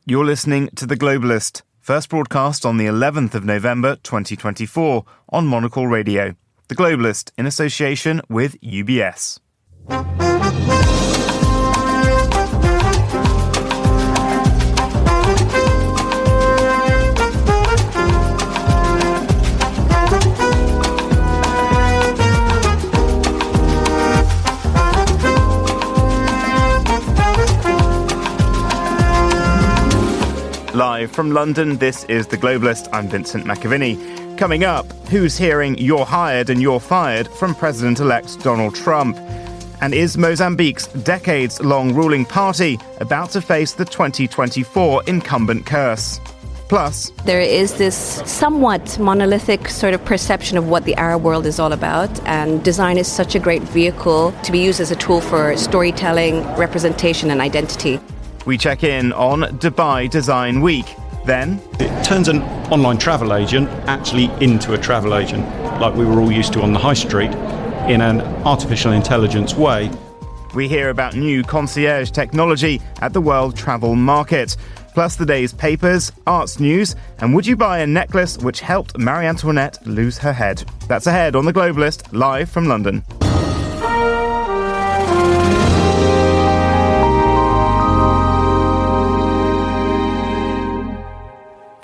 You're listening to The Globalist, first broadcast on the 11th of November 2024 on Monocle Radio. The Globalist in association with UBS. Live from London, this is The Globalist. I'm Vincent McAviney. Coming up, who's hearing "you're hired and you're fired" from President-elect Donald Trump? And is Mozambique's decades-long ruling party about to face the 2024 incumbent curse? Plus, there is this somewhat monolithic sort of perception of what the Arab world is all about, and design is such a great vehicle to be used as a tool for storytelling, representation and identity. We check in on Dubai Design Week. Then, it turns an online travel agent actually into a travel agent, like we were all used to on the high street, in an artificial intelligence way. We hear about new concierge technology at the World Travel Market, plus the day's papers, arts news, and would you buy a necklace which helped Marie Antoinette lose her head? That's ahead on The Globalist, live from London.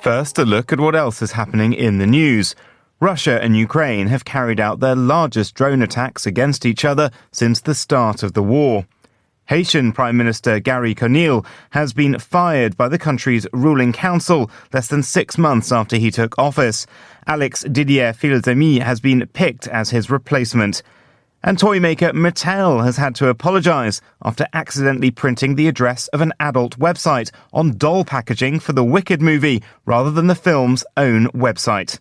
First, a look at what else is happening in the news. Russia and Ukraine have carried out their largest drone attacks against each other since the start of the war. Haitian Prime Minister Gary Conille has been fired by the country's ruling council less than 6 months after he took office. Alex Didier Filzemi has been picked as his replacement. And toy maker Mattel has had to apologise after accidentally printing the address of an adult website on doll packaging for the Wicked movie rather than the film's own website.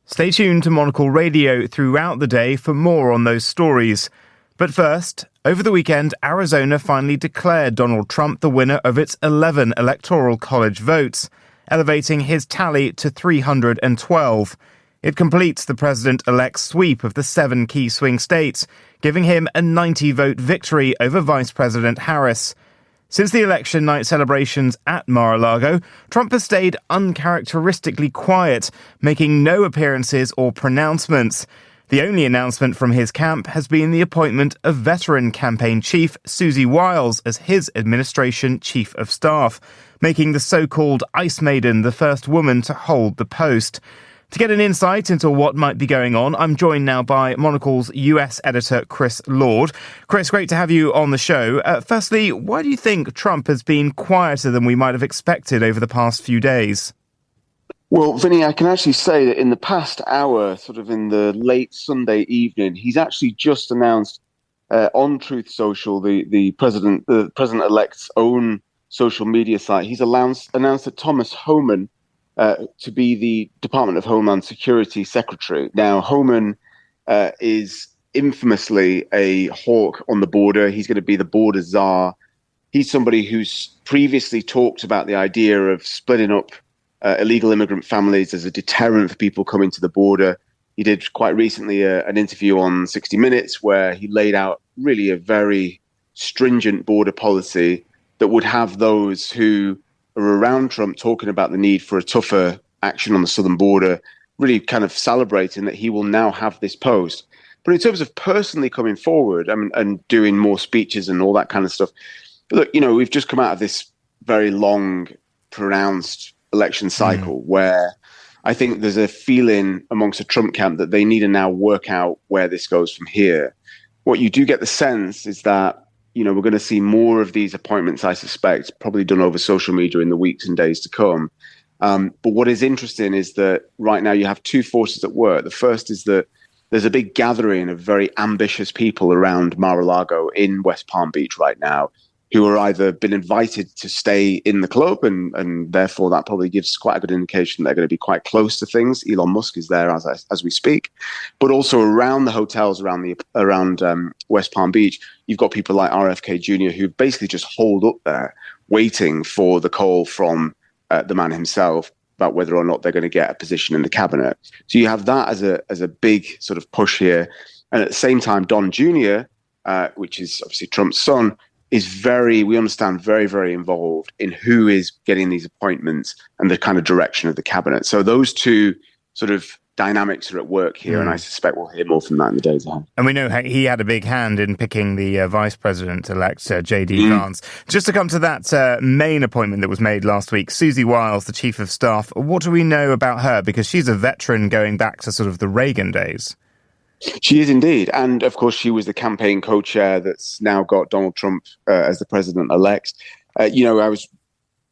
Stay tuned to Monocle Radio throughout the day for more on those stories. But first, over the weekend, Arizona finally declared Donald Trump the winner of its 11 electoral college votes, elevating his tally to 312. It completes the president-elect's sweep of the 7 key swing states, giving him a 90-vote victory over Vice President Harris. Since the election night celebrations at Mar-a-Lago, Trump has stayed uncharacteristically quiet, making no appearances or pronouncements. The only announcement from his camp has been the appointment of veteran campaign chief Susie Wiles as his administration chief of staff, making the so-called Ice Maiden the first woman to hold the post. To get an insight into what might be going on, I'm joined now by Monocle's US editor, Chris Lord. Chris, great to have you on the show. Firstly, why do you think Trump has been quieter than we might have expected over the past few days? Well, Vinny, I can actually say that in the past hour, sort of in the late Sunday evening, he's actually just announced on Truth Social, the president-elect's own social media site, he's announced that Thomas Homan to be the Department of Homeland Security Secretary. Now, Homan is infamously a hawk on the border. He's going to be the border czar. He's somebody who's previously talked about the idea of splitting up illegal immigrant families as a deterrent for people coming to the border. He did quite recently an interview on 60 Minutes where he laid out really a very stringent border policy that would have those who are around Trump talking about the need for a tougher action on the southern border, really kind of celebrating that he will now have this post. But in terms of personally coming forward and doing more speeches and all that kind of stuff, look, we've just come out of this very long, pronounced election cycle where I think there's a feeling amongst the Trump camp that they need to now work out where this goes from here. What you do get the sense is that we're going to see more of these appointments, I suspect, probably done over social media in the weeks and days to come. But what is interesting is that right now you have two forces at work. The first is that there's a big gathering of very ambitious people around Mar-a-Lago in West Palm Beach right now who are either been invited to stay in the club, and therefore that probably gives quite a good indication they're going to be quite close to things. Elon Musk is there as we speak, but also around the hotels around West Palm Beach, you've got people like RFK Jr. who basically just holed up there, waiting for the call from the man himself about whether or not they're going to get a position in the cabinet. So you have that as a big sort of push here, and at the same time, Don Jr., which is obviously Trump's son, we understand, very, very involved in who is getting these appointments and the kind of direction of the cabinet. So those two sort of dynamics are at work here, and I suspect we'll hear more from that in the days ahead. And we know he had a big hand in picking the vice president-elect, J.D. Vance. Just to come to that main appointment that was made last week, Susie Wiles, the Chief of Staff, what do we know about her? Because she's a veteran going back to sort of the Reagan days. She is indeed. And of course, she was the campaign co-chair that's now got Donald Trump as the president-elect. I was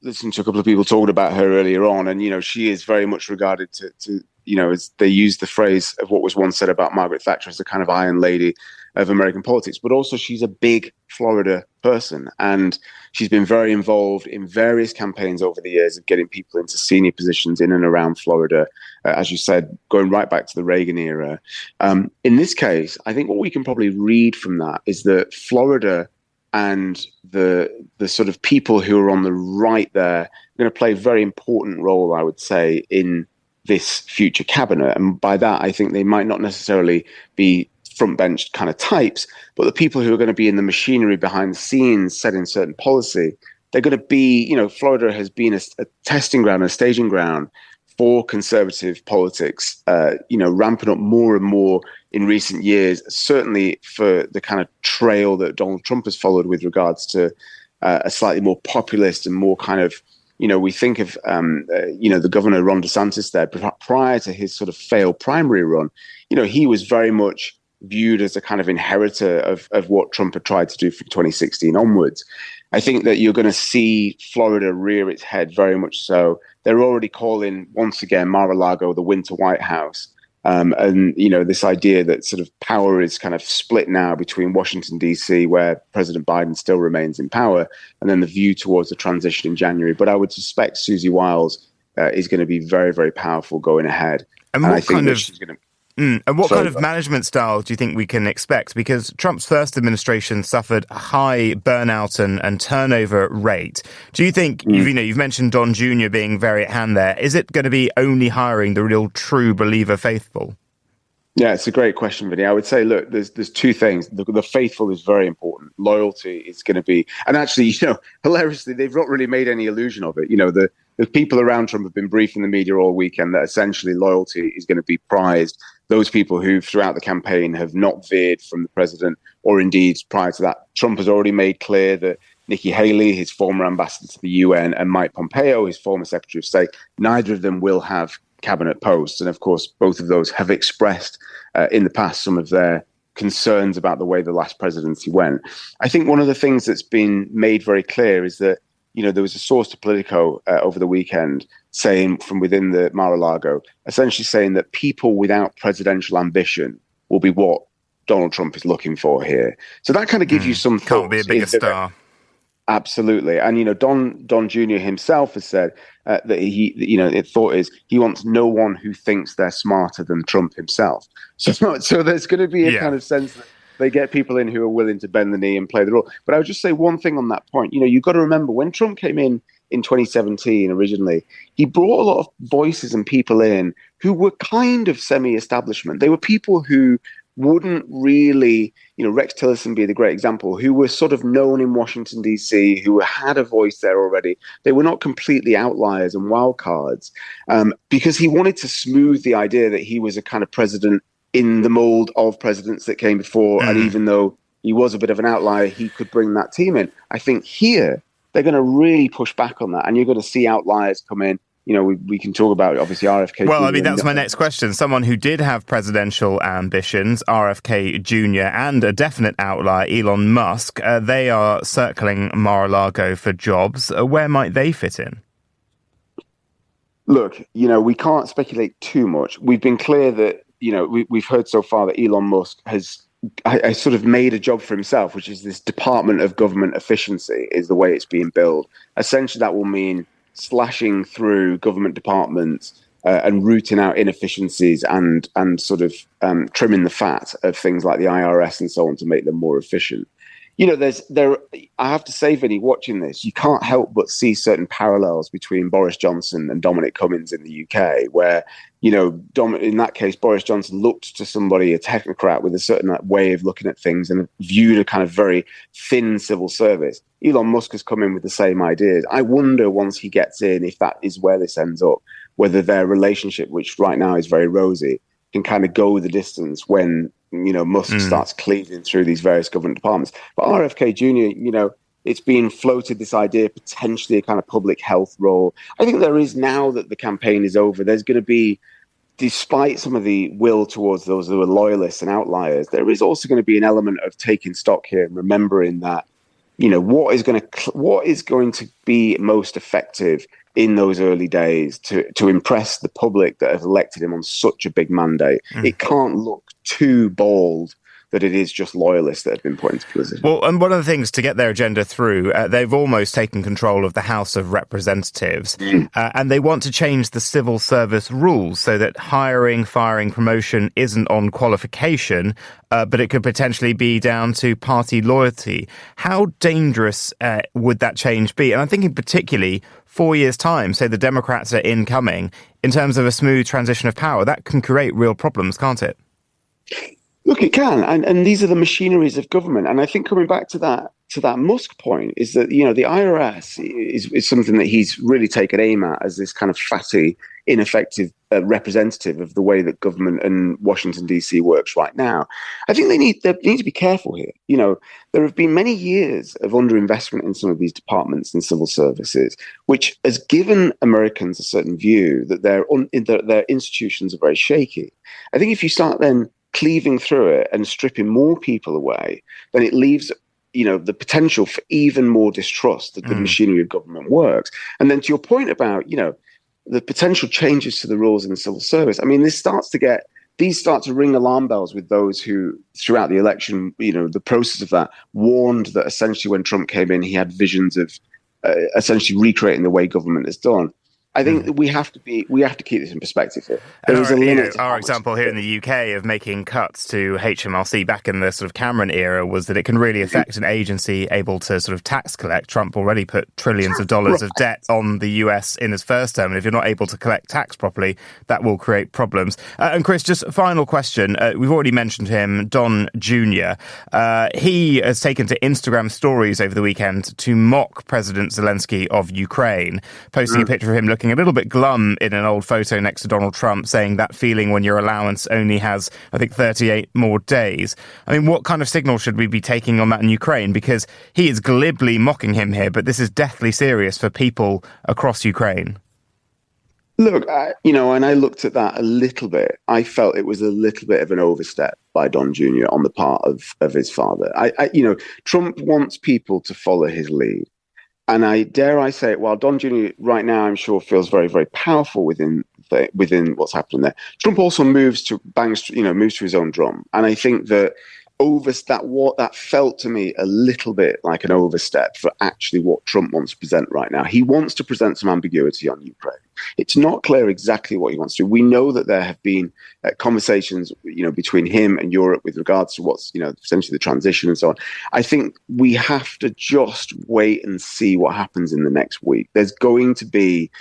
listening to a couple of people talking about her earlier on, and, she is very much regarded to as they used the phrase of what was once said about Margaret Thatcher as the kind of Iron Lady of American politics. But also she's a big Florida person, and she's been very involved in various campaigns over the years of getting people into senior positions in and around Florida, as you said, going right back to the Reagan era. In this case, I think what we can probably read from that is that Florida and the sort of people who are on the right there are going to play a very important role, I would say, in this future cabinet. And by that, I think they might not necessarily be front bench kind of types, but the people who are going to be in the machinery behind the scenes, setting certain policy, they're going to be, Florida has been a testing ground, a staging ground for conservative politics, ramping up more and more in recent years, certainly for the kind of trail that Donald Trump has followed with regards to a slightly more populist and more kind of, we think of, the governor, Ron DeSantis there, prior to his sort of failed primary run, he was very much viewed as a kind of inheritor of what Trump had tried to do from 2016 onwards. I think that you're going to see Florida rear its head very much so. They're already calling, once again, Mar-a-Lago the Winter White House. This idea that sort of power is kind of split now between Washington, D.C., where President Biden still remains in power, and then the view towards the transition in January. But I would suspect Susie Wiles is going to be very, very powerful going ahead. And what kind of... she's going to... And what kind of management style do you think we can expect? Because Trump's first administration suffered a high burnout and turnover rate. Do you think, you've mentioned Don Jr. being very at hand there, is it going to be only hiring the real true believer faithful? Yeah, it's a great question, Vinny. I would say, look, there's two things. The faithful is very important. Loyalty is going to be, and actually, hilariously, they've not really made any illusion of it. The people around Trump have been briefing the media all weekend that essentially loyalty is going to be prized. Those people who throughout the campaign have not veered from the president, or indeed prior to that, Trump has already made clear that Nikki Haley, his former ambassador to the UN, and Mike Pompeo, his former Secretary of State, neither of them will have cabinet posts. And of course, both of those have expressed in the past some of their concerns about the way the last presidency went. I think one of the things that's been made very clear is that, there was a source to Politico over the weekend saying from within the Mar-a-Lago, essentially saying that people without presidential ambition will be what Donald Trump is looking for here. So that kind of gives you some thoughts. Can't be a bigger star. Absolutely. And, Don Jr. himself has said that he thought is he wants no one who thinks they're smarter than Trump himself. So there's going to be a kind of sense that they get people in who are willing to bend the knee and play the role. But I would just say one thing on that point. You've got to remember when Trump came in 2017 originally, he brought a lot of voices and people in who were kind of semi-establishment. They were people who wouldn't really, Rex Tillerson be the great example, who were sort of known in Washington, D.C., who had a voice there already. They were not completely outliers and wild cards because he wanted to smooth the idea that he was a kind of president in the mold of presidents that came before. And even though he was a bit of an outlier, he could bring that team in. I think here they're going to really push back on that. And you're going to see outliers come in. We can talk about, obviously, RFK. Well, that's my next question. Someone who did have presidential ambitions, RFK Jr., and a definite outlier, Elon Musk, they are circling Mar-a-Lago for jobs. Where might they fit in? Look, we can't speculate too much. We've been clear that, we've heard so far that Elon Musk has sort of made a job for himself, which is this Department of Government Efficiency is the way it's being billed. Essentially, that will mean slashing through government departments and rooting out inefficiencies and sort of trimming the fat of things like the IRS and so on to make them more efficient. I have to say, Vinny, watching this, you can't help but see certain parallels between Boris Johnson and Dominic Cummings in the UK, where, in that case, Boris Johnson looked to somebody, a technocrat with a certain way of looking at things and viewed a kind of very thin civil service. Elon Musk has come in with the same ideas. I wonder, once he gets in, if that is where this ends up, whether their relationship, which right now is very rosy, can kind of go the distance when Musk starts cleaving through these various government departments. But RFK Jr., it's been floated, this idea, potentially a kind of public health role. I think there is, now that the campaign is over, there's going to be, despite some of the will towards those who are loyalists and outliers, there is also going to be an element of taking stock here and remembering that, what is going to be most effective in those early days to impress the public that have elected him on such a big mandate. It can't look too bold that it is just loyalists that have been put into position. Well, and one of the things to get their agenda through, they've almost taken control of the House of Representatives, and they want to change the civil service rules so that hiring, firing, promotion isn't on qualification, but it could potentially be down to party loyalty. How dangerous would that change be? And I'm thinking particularly 4 years' time, say the Democrats are incoming, in terms of a smooth transition of power, that can create real problems, can't it? Look, it can, and these are the machineries of government. And I think, coming back to that Musk point, is that the IRS is something that he's really taken aim at as this kind of fatty, ineffective representative of the way that government and Washington DC works right now. I think they need to be careful here. There have been many years of underinvestment in some of these departments and civil services, which has given Americans a certain view that their institutions are very shaky. I think if you start then cleaving through it and stripping more people away, then it leaves the potential for even more distrust that the machinery of government works. And then, to your point about the potential changes to the rules in the civil service, I mean, these start to ring alarm bells with those who, throughout the election, the process of that, warned that essentially when Trump came in, he had visions of essentially recreating the way government is done. I think we have to keep this in perspective here. Our example here in the UK of making cuts to HMRC back in the sort of Cameron era was that it can really affect an agency able to sort of tax collect. Trump already put trillions of dollars of debt on the US in his first term, and if you're not able to collect tax properly, that will create problems. And Chris, just a final question. We've already mentioned him, Don Jr. He has taken to Instagram stories over the weekend to mock President Zelensky of Ukraine, posting a picture of him looking a little bit glum in an old photo next to Donald Trump, saying that feeling when your allowance only has, I think, 38 more days. I mean, what kind of signal should we be taking on that in Ukraine? Because he is glibly mocking him here, but this is deathly serious for people across Ukraine. Look, and I looked at that a little bit. I felt it was a little bit of an overstep by Don Jr. on the part of his father. Trump wants people to follow his lead. And dare I say it, while Don Jr. right now, I'm sure, feels very, very powerful within what's happening there, Trump also moves to his own drum. And I think that that felt to me a little bit like an overstep for actually what Trump wants to present right now. He wants to present some ambiguity on Ukraine. It's not clear exactly what he wants to do. We know that there have been conversations, between him and Europe with regards to what's, essentially the transition and so on. I think we have to just wait and see what happens in the next week. There's going to be,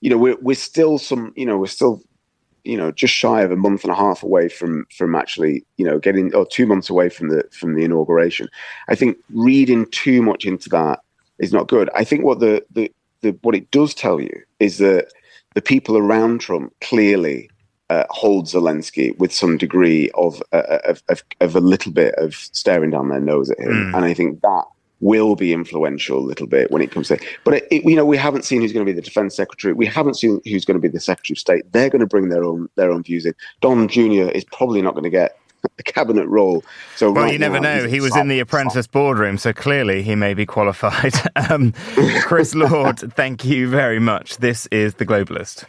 we're still just shy of a month and a half away from actually, getting, or 2 months away from the inauguration. I think reading too much into that is not good. I think what what it does tell you is that the people around Trump clearly hold Zelensky with some degree of a little bit of staring down their nose at him, and I think that will be influential a little bit when it comes to it. But we haven't seen who's going to be the defense secretary. We haven't seen who's going to be the secretary of state. They're going to bring their own views in. Don Jr. is probably not going to get the cabinet role. So well, you never know. He was in the Apprentice boardroom, so clearly he may be qualified. Chris Lord, thank you very much. This is The Globalist.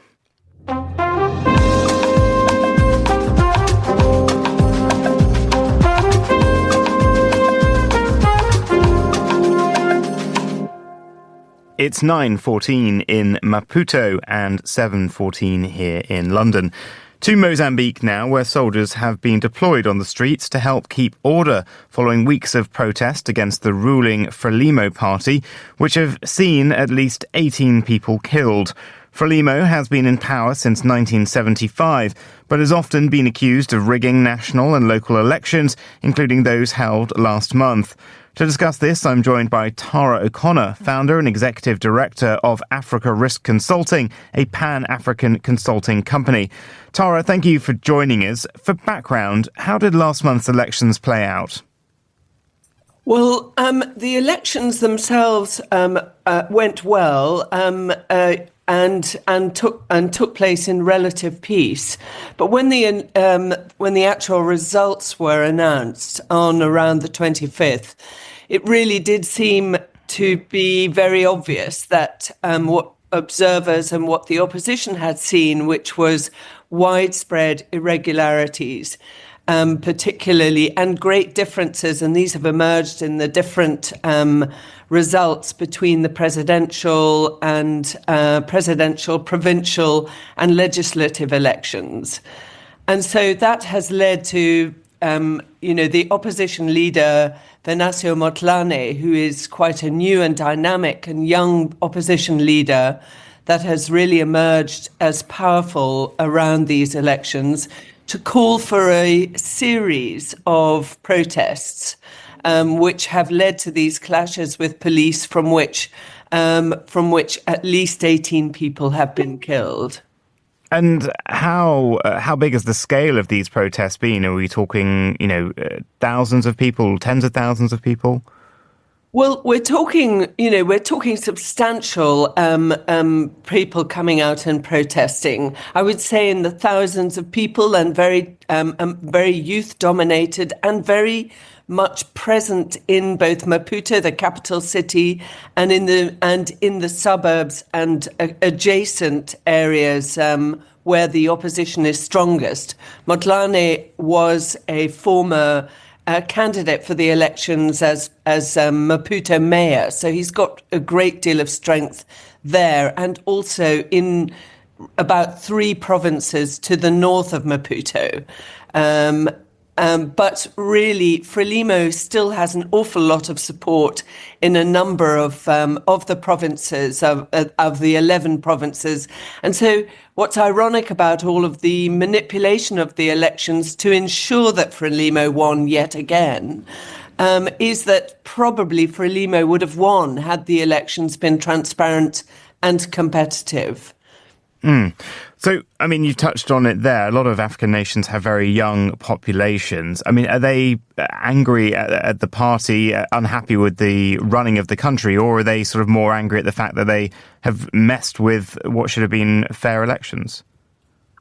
It's 9:14 in Maputo and 7:14 here in London. To Mozambique now, where soldiers have been deployed on the streets to help keep order following weeks of protest against the ruling Frelimo party, which have seen at least 18 people killed. Frelimo has been in power since 1975, but has often been accused of rigging national and local elections, including those held last month. To discuss this, I'm joined by Tara O'Connor, founder and executive director of Africa Risk Consulting, a pan-African consulting company. Tara, thank you for joining us. For background, how did last month's elections play out? Well, the elections themselves went well and took place in relative peace. But when the actual results were announced on around the 25th, it really did seem to be very obvious that what observers and what the opposition had seen, which was widespread irregularities, particularly, and great differences, and these have emerged in the different results between the presidential, provincial, and legislative elections. And so that has led to, the opposition leader, Venancio Motlane, who is quite a new and dynamic and young opposition leader that has really emerged as powerful around these elections, to call for a series of protests, which have led to these clashes with police, from which at least 18 people have been killed. And how big has the scale of these protests been? Are we talking, thousands of people, tens of thousands of people? Well, we're talking substantial people coming out and protesting. I would say in the thousands of people, and very youth-dominated, and very much present in both Maputo, the capital city, and in the suburbs and adjacent areas where the opposition is strongest. Motlane was a former candidate for the elections as Maputo mayor, so he's got a great deal of strength there, and also in about 3 provinces to the north of Maputo. But really, Frelimo still has an awful lot of support in a number of the provinces, of the 11 provinces. And so what's ironic about all of the manipulation of the elections to ensure that Frelimo won yet again is that probably Frelimo would have won had the elections been transparent and competitive. So, you touched on it there. A lot of African nations have very young populations. Are they angry at the party, unhappy with the running of the country, or are they sort of more angry at the fact that they have messed with what should have been fair elections?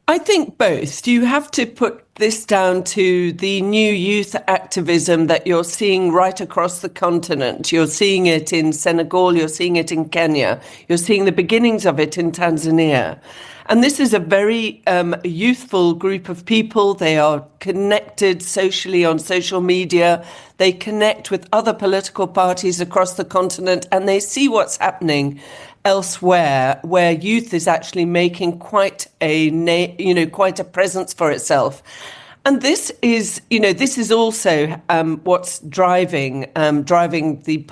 I think both. You have to put this down to the new youth activism that you're seeing right across the continent. You're seeing it in Senegal, you're seeing it in Kenya, you're seeing the beginnings of it in Tanzania. And this is a very youthful group of people. They are connected socially on social media. They connect with other political parties across the continent, and they see what's happening elsewhere, where youth is actually making quite a presence for itself. And this is also what's driving the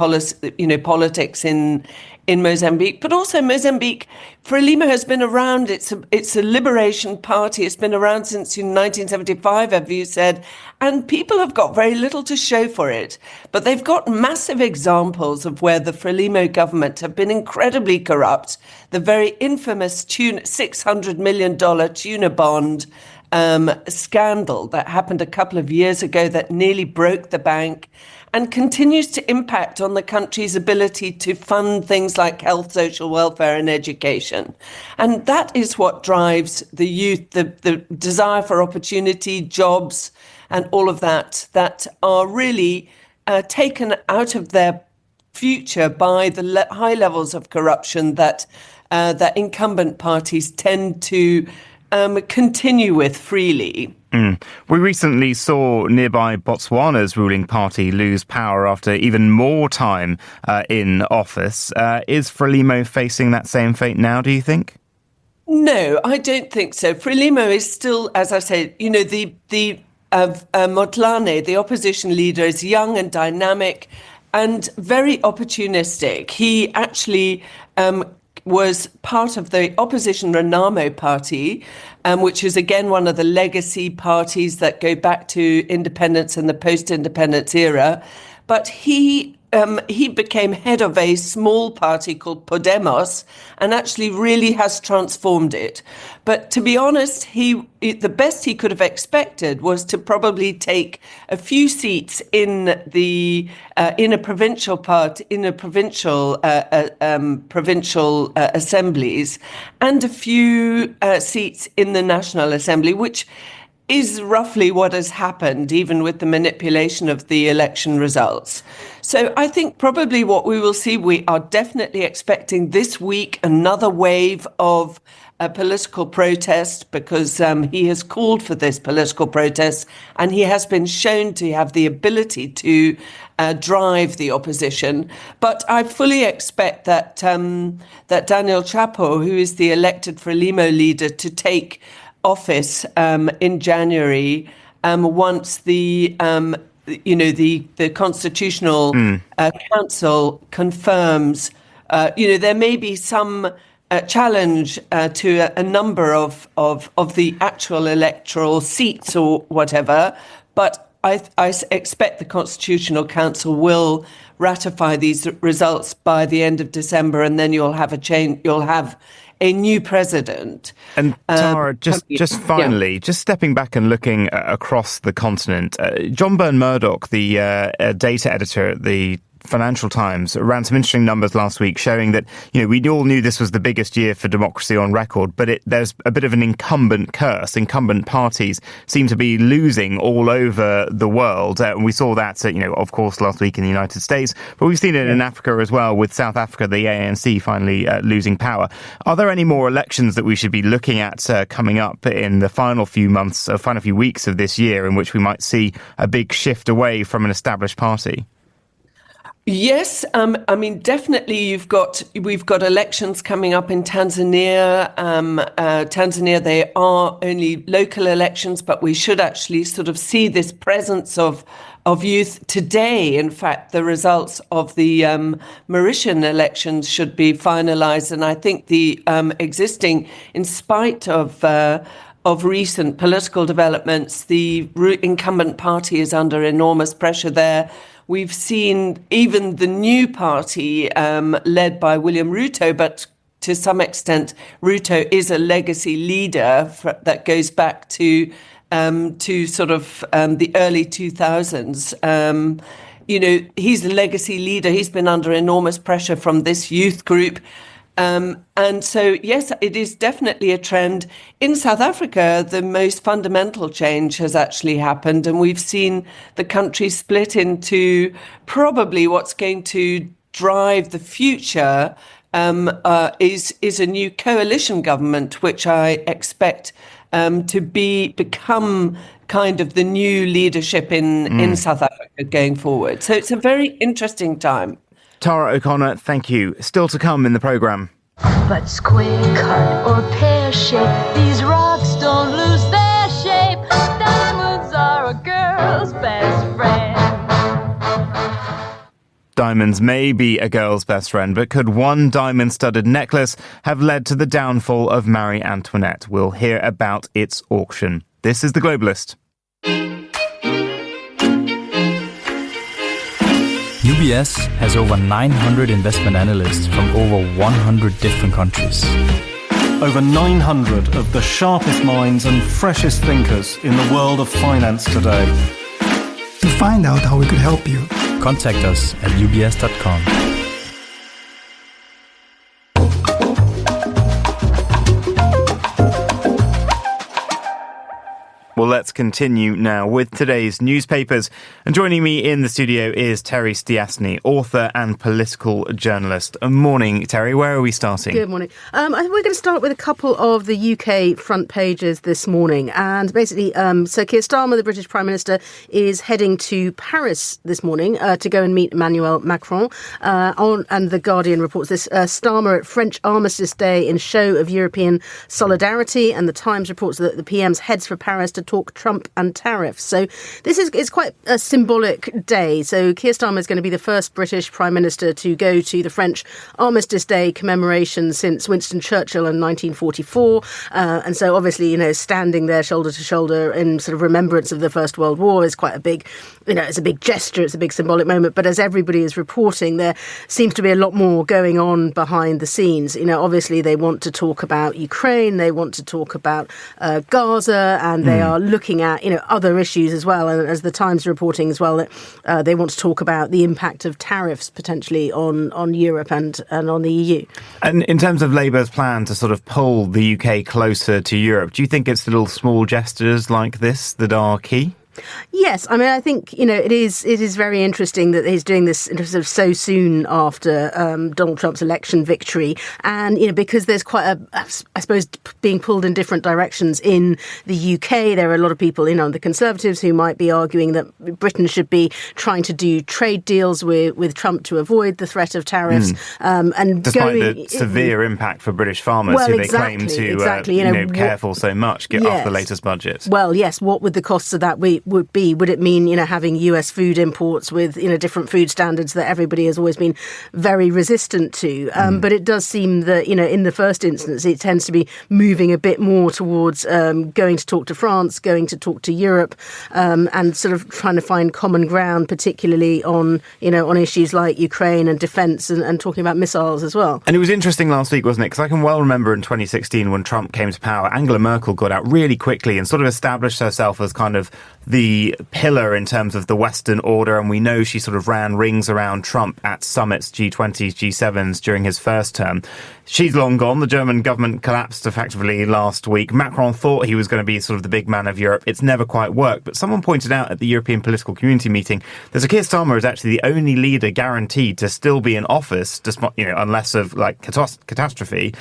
politics in Mozambique, but also Mozambique. Frelimo has been around. It's a liberation party. It's been around since 1975, as you said, and people have got very little to show for it. But they've got massive examples of where the Frelimo government have been incredibly corrupt. The very infamous $600 million tuna bond scandal that happened a couple of years ago that nearly broke the bank, and continues to impact on the country's ability to fund things like health, social welfare, and education. And that is what drives the youth, the desire for opportunity, jobs, and all of that are really taken out of their future by the high levels of corruption that incumbent parties tend to continue with freely. We recently saw nearby Botswana's ruling party lose power after even more time in office. Is Frelimo facing that same fate now, do you think? No, I don't think so. Frelimo is still, as I said, the Motlane, the opposition leader, is young and dynamic and very opportunistic. He actually was part of the opposition Renamo party, which is again one of the legacy parties that go back to independence and the post-independence era. But he became head of a small party called Podemos and actually really has transformed it. But to be honest, the best he could have expected was to probably take a few seats in a provincial assemblies and a few seats in the National Assembly, which is roughly what has happened, even with the manipulation of the election results. So I think probably what we will see, we are definitely expecting this week another wave of political protest, because he has called for this political protest and he has been shown to have the ability to drive the opposition. But I fully expect that Daniel Chapo, who is the elected Frelimo leader, to take office in January, once the Constitutional Council confirms. There may be some challenge to a number of the actual electoral seats or whatever, but I expect the Constitutional Council will ratify these results by the end of December, and then you'll have a change. You'll have a new president. And Tara, just finally, just stepping back and looking across the continent, John Byrne Murdoch, the data editor at the Financial Times, ran some interesting numbers last week showing that, we all knew this was the biggest year for democracy on record, but there's a bit of an incumbent curse. Incumbent parties seem to be losing all over the world. And we saw that, of course, last week in the United States, but we've seen it in Africa as well, with South Africa, the ANC finally losing power. Are there any more elections that we should be looking at coming up in the final few weeks of this year, in which we might see a big shift away from an established party? Yes, definitely we've got elections coming up in Tanzania. Tanzania, they are only local elections, but we should actually sort of see this presence of youth today. In fact, the results of the Mauritian elections should be finalized, and I think the existing, in spite of recent political developments, the incumbent party is under enormous pressure there. We've seen even the new party led by William Ruto, but to some extent, Ruto is a legacy leader that goes back to sort of the early 2000s. He's a legacy leader. He's been under enormous pressure from this youth group. And so, yes, it is definitely a trend. In South Africa, the most fundamental change has actually happened, and we've seen the country split into probably what's going to drive the future is a new coalition government, which I expect to become kind of the new leadership in South Africa going forward. So it's a very interesting time. Tara O'Connor, thank you. Still to come in the programme. But square cut or pear shape, these rocks don't lose their shape. Diamonds are a girl's best friend. Diamonds may be a girl's best friend, but could one diamond-studded necklace have led to the downfall of Marie Antoinette? We'll hear about its auction. This is The Globalist. UBS has over 900 investment analysts from over 100 different countries. Over 900 of the sharpest minds and freshest thinkers in the world of finance today. To find out how we could help you, contact us at ubs.com. Well, Well, let's continue now with today's newspapers. And joining me in the studio is Terry Stiasny, author and political journalist. Morning, Terry. Where are we starting? Good morning. I think we're going to start with a couple of the UK front pages this morning. And basically, so Keir Starmer, the British Prime Minister, is heading to Paris this morning to go and meet Emmanuel Macron. And The Guardian reports this. Starmer at French Armistice Day in show of European solidarity. And The Times reports that the PM's heads for Paris to talk Trump and tariffs. So this is quite a symbolic day. So Keir Starmer is going to be the first British Prime Minister to go to the French Armistice Day commemoration since Winston Churchill in 1944. And so obviously, standing there shoulder to shoulder in sort of remembrance of the First World War is quite a big, it's a big gesture. It's a big symbolic moment. But as everybody is reporting, there seems to be a lot more going on behind the scenes. Obviously they want to talk about Ukraine. They want to talk about Gaza, and they are looking at, other issues as well. And as the Times are reporting as well, that they want to talk about the impact of tariffs potentially on Europe and on the EU. And in terms of Labour's plan to sort of pull the UK closer to Europe, do you think it's little small gestures like this that are key? Yes, I mean, I think, it is very interesting that he's doing this sort of so soon after Donald Trump's election victory. And, because there's quite I suppose, being pulled in different directions in the UK. There are a lot of people, the Conservatives who might be arguing that Britain should be trying to do trade deals with Trump to avoid the threat of tariffs. And despite the severe impact for British farmers who they claim to, care for so much off the latest budget. Well, yes, what would the costs of that would be? Would it mean, having US food imports with, different food standards that everybody has always been very resistant to? But it does seem that, in the first instance, it tends to be moving a bit more towards going to talk to France, going to talk to Europe, and sort of trying to find common ground, particularly on issues like Ukraine and defence and talking about missiles as well. And it was interesting last week, wasn't it? Because I can well remember in 2016 when Trump came to power, Angela Merkel got out really quickly and sort of established herself as kind of the pillar in terms of the Western order, and we know she sort of ran rings around Trump at summits, G20s, G7s during his first term. She's long gone. The German government collapsed effectively last week. Macron thought he was going to be sort of the big man of Europe. It's never quite worked. But someone pointed out at the European Political Community meeting that Keir Starmer is actually the only leader guaranteed to still be in office, despite, unless of like catastrophe,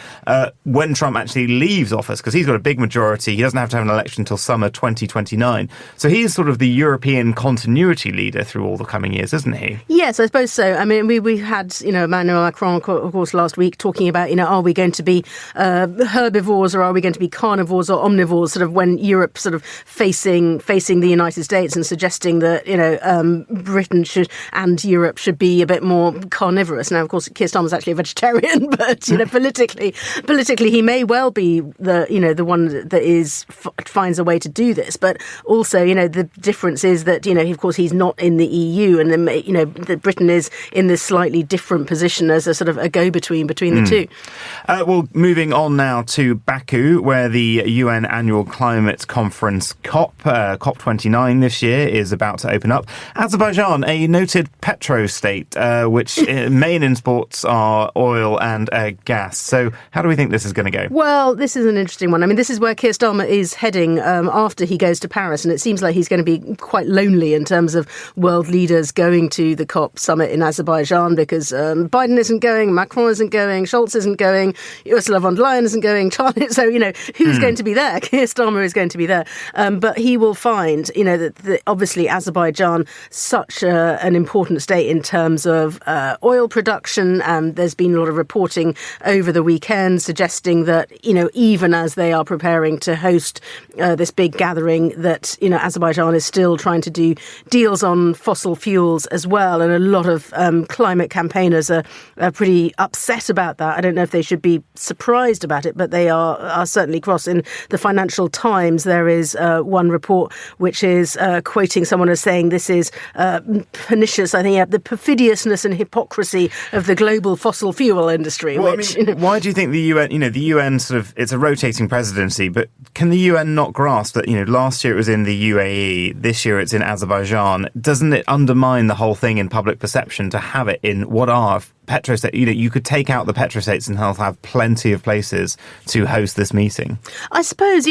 when Trump actually leaves office, because he's got a big majority. He doesn't have to have an election until summer 2029. So he is sort of the European continuity leader through all the coming years, isn't he? Yes, I suppose so. I mean, we had, Emmanuel Macron, of course, last week talking about, are we going to be herbivores or are we going to be carnivores or omnivores, sort of when Europe sort of facing the United States, and suggesting that, Britain should and Europe should be a bit more carnivorous. Now, of course, Keir Starmer's actually a vegetarian, but, politically he may well be the one that finds a way to do this. But also, the difference is that, of course, he's not in the EU, and then, that Britain is in this slightly different position as a sort of a go-between between the two. Well, moving on now to Baku, where the UN Annual Climate Conference COP29 this year is about to open up. Azerbaijan, a noted petro state, which main imports are oil and gas. So how do we think this is going to go? Well, this is an interesting one. I mean, this is where Keir Starmer is heading after he goes to Paris, and it seems like he's going to be quite lonely in terms of world leaders going to the COP summit in Azerbaijan, because Biden isn't going, Macron isn't going, Scholz isn't going, Ursula von der Leyen isn't going, Charlie. So, who's going to be there? Keir Starmer is going to be there. But he will find, that obviously Azerbaijan, such an important state in terms of oil production. There's been a lot of reporting over the weekend suggesting that, even as they are preparing to host this big gathering, that, Azerbaijan is still trying to do deals on fossil fuels as well. And a lot of climate campaigners are pretty upset about that. I don't know if they should be surprised about it, but they are certainly cross. In the Financial Times, there is one report which is quoting someone as saying this is pernicious, I think, the perfidiousness and hypocrisy of the global fossil fuel industry. Well, why do you think the UN, the UN sort of, it's a rotating presidency, but can the UN not grasp that, last year it was in the UAE, UAE. This year it's in Azerbaijan. Doesn't it undermine the whole thing in public perception to have it in what are petrostates? You could take out the petrostates and have plenty of places to host this meeting. I suppose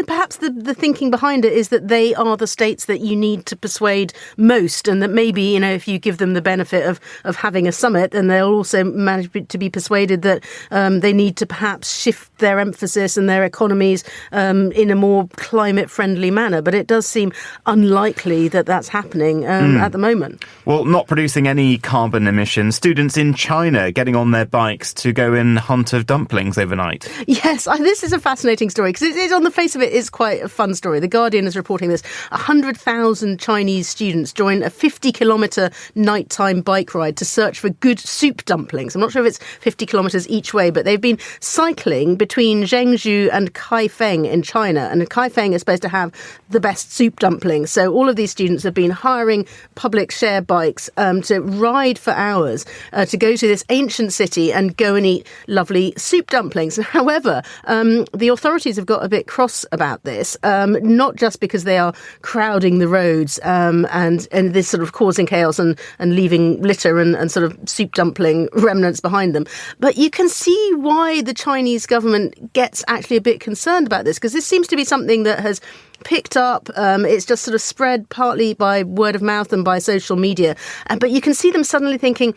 perhaps the thinking behind it is that they are the states that you need to persuade most, and that maybe, if you give them the benefit of having a summit, then they'll also manage to be persuaded that they need to perhaps shift their emphasis and their economies in a more climate-friendly manner. But it does seem unlikely that that's happening at the moment. Well, not producing any carbon emissions, students in China getting on their bikes to go in hunt of dumplings overnight. Yes, this is a fascinating story because it's on the face of it, it's quite a fun story. The Guardian is reporting this. 100,000 Chinese students join a 50-kilometre nighttime bike ride to search for good soup dumplings. I'm not sure if it's 50 kilometres each way, but they've been cycling between Zhengzhou and Kaifeng in China. And Kaifeng is supposed to have the best soup dumplings. So all of these students have been hiring public share bikes to ride for hours to go to this ancient city and go and eat lovely soup dumplings. However, the authorities have got a bit cross about this, not just because they are crowding the roads and this sort of causing chaos and leaving litter and sort of soup dumpling remnants behind them, but you can see why the Chinese government gets actually a bit concerned about this, because this seems to be something that has picked up. It's just sort of spread partly by word of mouth and by social media. But you can see them suddenly thinking,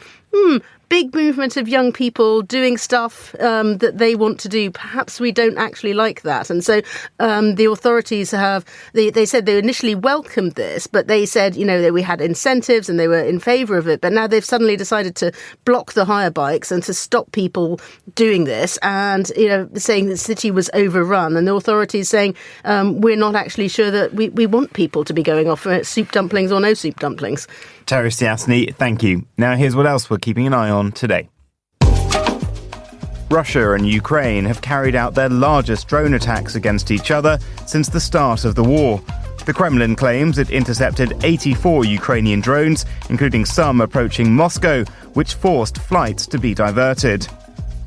big movement of young people doing stuff that they want to do. Perhaps we don't actually like that. And so the authorities they said they initially welcomed this, but they said, that we had incentives and they were in favour of it. But now they've suddenly decided to block the hire bikes and to stop people doing this, and, saying the city was overrun. And the authorities saying, we're not actually sure that we want people to be going off for soup dumplings or no soup dumplings. Terry Stiasny, thank you. Now here's what else we're keeping an eye on today. Russia and Ukraine have carried out their largest drone attacks against each other since the start of the war. The Kremlin claims it intercepted 84 Ukrainian drones, including some approaching Moscow, which forced flights to be diverted.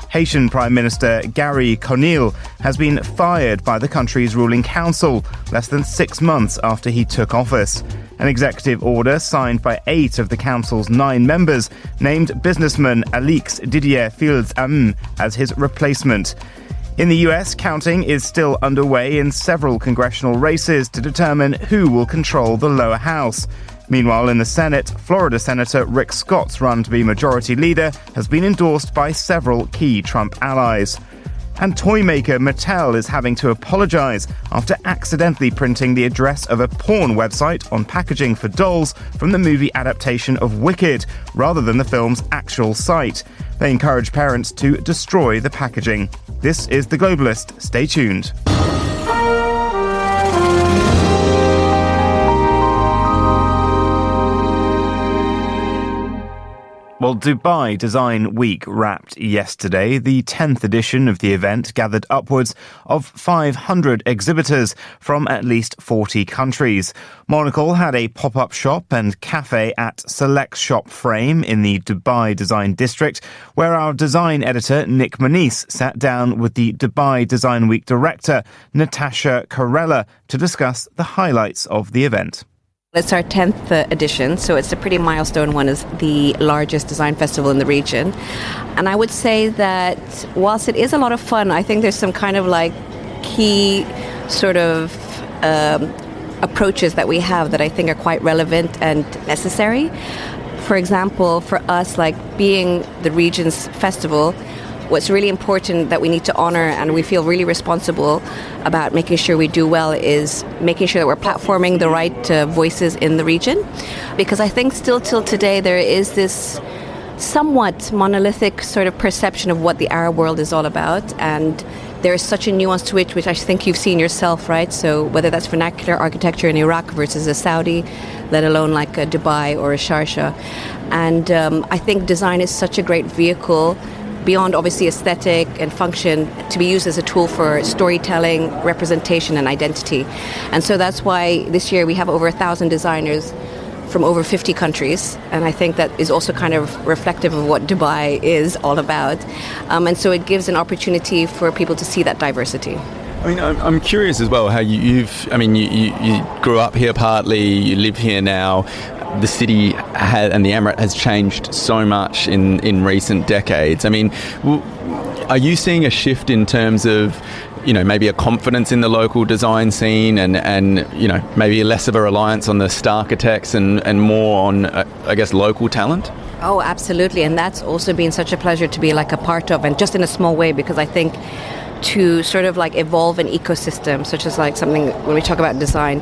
Haitian Prime Minister Gary Conille has been fired by the country's ruling council less than 6 months after he took office. An executive order signed by 8 of the council's 9 members named businessman Alix Didier Fields-Am as his replacement. In the US, counting is still underway in several congressional races to determine who will control the lower house. Meanwhile, in the Senate, Florida Senator Rick Scott's run to be majority leader has been endorsed by several key Trump allies. And toy maker Mattel is having to apologize after accidentally printing the address of a porn website on packaging for dolls from the movie adaptation of Wicked, rather than the film's actual site. They encourage parents to destroy the packaging. This is The Globalist. Stay tuned. Well, Dubai Design Week wrapped yesterday. The 10th edition of the event gathered upwards of 500 exhibitors from at least 40 countries. Monocle had a pop-up shop and cafe at Select Shop Frame in the Dubai Design District, where our design editor Nick Manise sat down with the Dubai Design Week director Natasha Carella to discuss the highlights of the event. It's our 10th edition, so it's a pretty milestone one. It's the largest design festival in the region. And I would say that whilst it is a lot of fun, I think there's some kind of key sort of approaches that we have that I think are quite relevant and necessary. For example, for us, being the region's festival, what's really important that we need to honor and we feel really responsible about making sure we do well is making sure that we're platforming the right voices in the region. Because I think still till today there is this somewhat monolithic sort of perception of what the Arab world is all about, and there is such a nuance to it, which I think you've seen yourself, right? So whether that's vernacular architecture in Iraq versus a Saudi, let alone a Dubai or a Sharjah. And I think design is such a great vehicle beyond obviously aesthetic and function, to be used as a tool for storytelling, representation and identity. And so that's why this year we have over 1,000 designers from over 50 countries, and I think that is also kind of reflective of what Dubai is all about. And so it gives an opportunity for people to see that diversity. I mean, I'm curious as well how you grew up here partly, you live here now. The city and the Emirate has changed so much in recent decades. I mean, are you seeing a shift in terms of, maybe a confidence in the local design scene and maybe less of a reliance on the star architects and more on, I guess, local talent? Oh, absolutely. And that's also been such a pleasure to be like a part of, and just in a small way, because I think to sort of like evolve an ecosystem, such as like something when we talk about design,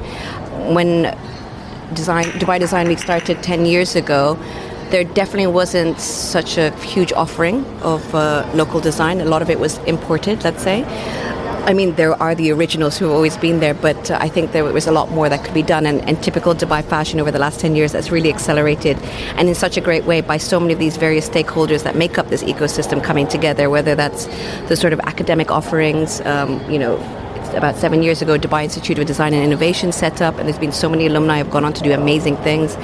when Dubai Design Week started 10 years ago, there definitely wasn't such a huge offering of local design. A lot of it was imported, let's say. I mean, there are the originals who have always been there, but I think there was a lot more that could be done. And typical Dubai fashion over the last 10 years has really accelerated, and in such a great way by so many of these various stakeholders that make up this ecosystem coming together, whether that's the sort of academic offerings, about 7 years ago, Dubai Institute of Design and Innovation set up, and there's been so many alumni who have gone on to do amazing things,